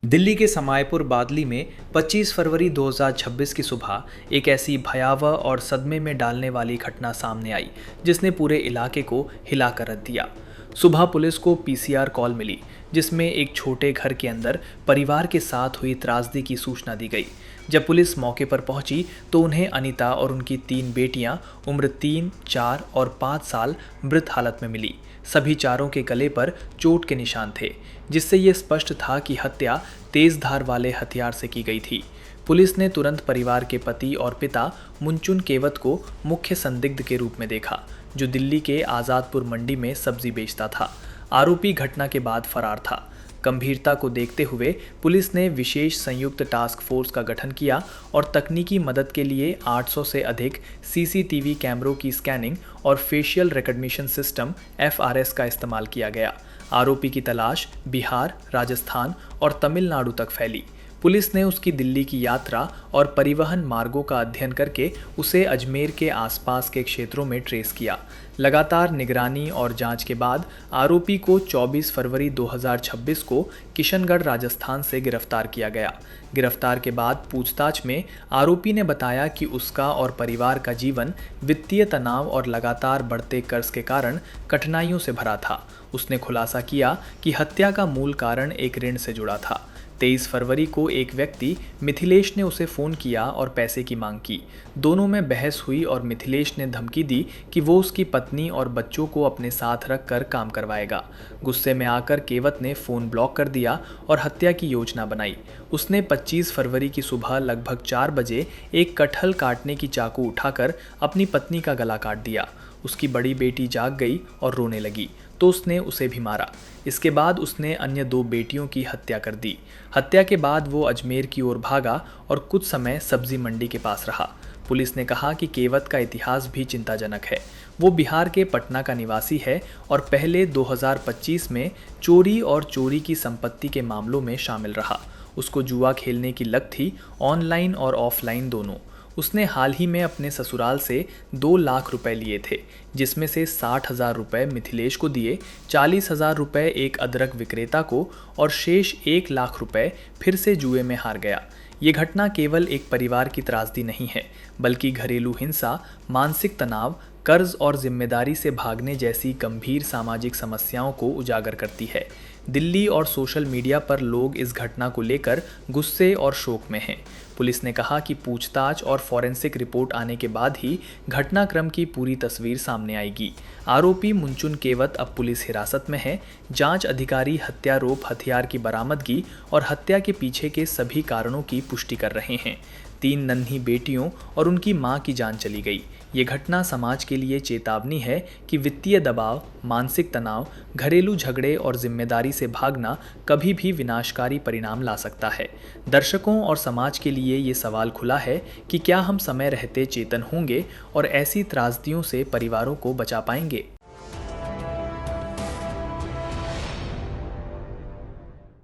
दिल्ली के समायपुर बादली में 25 फरवरी 2026 की सुबह एक ऐसी भयावह और सदमे में डालने वाली घटना सामने आई जिसने पूरे इलाके को हिला कर रख दिया। सुबह पुलिस को पीसीआर कॉल मिली जिसमें एक छोटे घर के अंदर परिवार के साथ हुई त्रासदी की सूचना दी गई। जब पुलिस मौके पर पहुंची तो उन्हें अनीता और उनकी 3 बेटियां उम्र 3, 4 और 5 साल मृत हालत में मिली। सभी चारों के गले पर चोट के निशान थे जिससे ये स्पष्ट था कि हत्या तेज धार वाले हथियार से की गई थी। पुलिस ने तुरंत परिवार के पति और पिता मुंचुन केवत को मुख्य संदिग्ध के रूप में देखा, जो दिल्ली के आज़ादपुर मंडी में सब्जी बेचता था। आरोपी घटना के बाद फरार था। गंभीरता को देखते हुए पुलिस ने विशेष संयुक्त टास्क फोर्स का गठन किया और तकनीकी मदद के लिए 800 से अधिक सीसीटीवी कैमरों की स्कैनिंग और फेशियल रिकॉग्निशन सिस्टम FRS का इस्तेमाल किया गया। आरोपी की तलाश बिहार, राजस्थान और तमिलनाडु तक फैली। पुलिस ने उसकी दिल्ली की यात्रा और परिवहन मार्गों का अध्ययन करके उसे अजमेर के आसपास के क्षेत्रों में ट्रेस किया। लगातार निगरानी और जांच के बाद आरोपी को 24 फरवरी 2026 को किशनगढ़, राजस्थान से गिरफ्तार किया गया। गिरफ्तार के बाद पूछताछ में आरोपी ने बताया कि उसका और परिवार का जीवन वित्तीय तनाव और लगातार बढ़ते कर्ज के कारण कठिनाइयों से भरा था। उसने खुलासा किया कि हत्या का मूल कारण एक ऋण से जुड़ा था। 23 फरवरी को एक व्यक्ति मिथिलेश ने उसे फ़ोन किया और पैसे की मांग की। दोनों में बहस हुई और मिथिलेश ने धमकी दी कि वो उसकी पत्नी और बच्चों को अपने साथ रखकर काम करवाएगा। गुस्से में आकर केवत ने फ़ोन ब्लॉक कर दिया और हत्या की योजना बनाई। उसने 25 फरवरी की सुबह लगभग 4 बजे एक कटहल काटने की चाकू उठाकर अपनी पत्नी का गला काट दिया। उसकी बड़ी बेटी जाग गई और रोने लगी तो उसने उसे भी मारा। इसके बाद उसने अन्य 2 बेटियों की हत्या कर दी। हत्या के बाद वो अजमेर की ओर भागा और कुछ समय सब्जी मंडी के पास रहा। पुलिस ने कहा कि केवत का इतिहास भी चिंताजनक है। वो बिहार के पटना का निवासी है और पहले 2025 में चोरी और चोरी की संपत्ति के मामलों में शामिल रहा। उसको जुआ खेलने की लत थी, ऑनलाइन और ऑफलाइन दोनों। उसने हाल ही में अपने ससुराल से 2 लाख रुपए लिए थे, जिसमें से 60,000 रुपये मिथिलेश को दिए, 40,000 रुपये एक अदरक विक्रेता को और शेष 1 लाख रुपये फिर से जुए में हार गया। ये घटना केवल एक परिवार की त्रासदी नहीं है, बल्कि घरेलू हिंसा, मानसिक तनाव, कर्ज और जिम्मेदारी से भागने जैसी गंभीर सामाजिक समस्याओं को उजागर करती है। दिल्ली और सोशल मीडिया पर लोग इस घटना को लेकर गुस्से और शोक में हैं। पुलिस ने कहा कि पूछताछ और फॉरेंसिक रिपोर्ट आने के बाद ही घटनाक्रम की पूरी तस्वीर सामने आएगी। आरोपी मुंचुन केवत अब पुलिस हिरासत में है। जांच अधिकारी हत्यारोप, हथियार की बरामदगी और हत्या के पीछे के सभी कारणों की पुष्टि कर रहे हैं। 3 नन्ही बेटियों और उनकी मां की जान चली गई। ये घटना समाज के लिए चेतावनी है कि वित्तीय दबाव, मानसिक तनाव, घरेलू झगड़े और जिम्मेदारी से भागना कभी भी विनाशकारी परिणाम ला सकता है। दर्शकों और समाज के लिए ये सवाल खुला है कि क्या हम समय रहते चेतन होंगे और ऐसी त्रासदियों से परिवारों को बचा पाएंगे।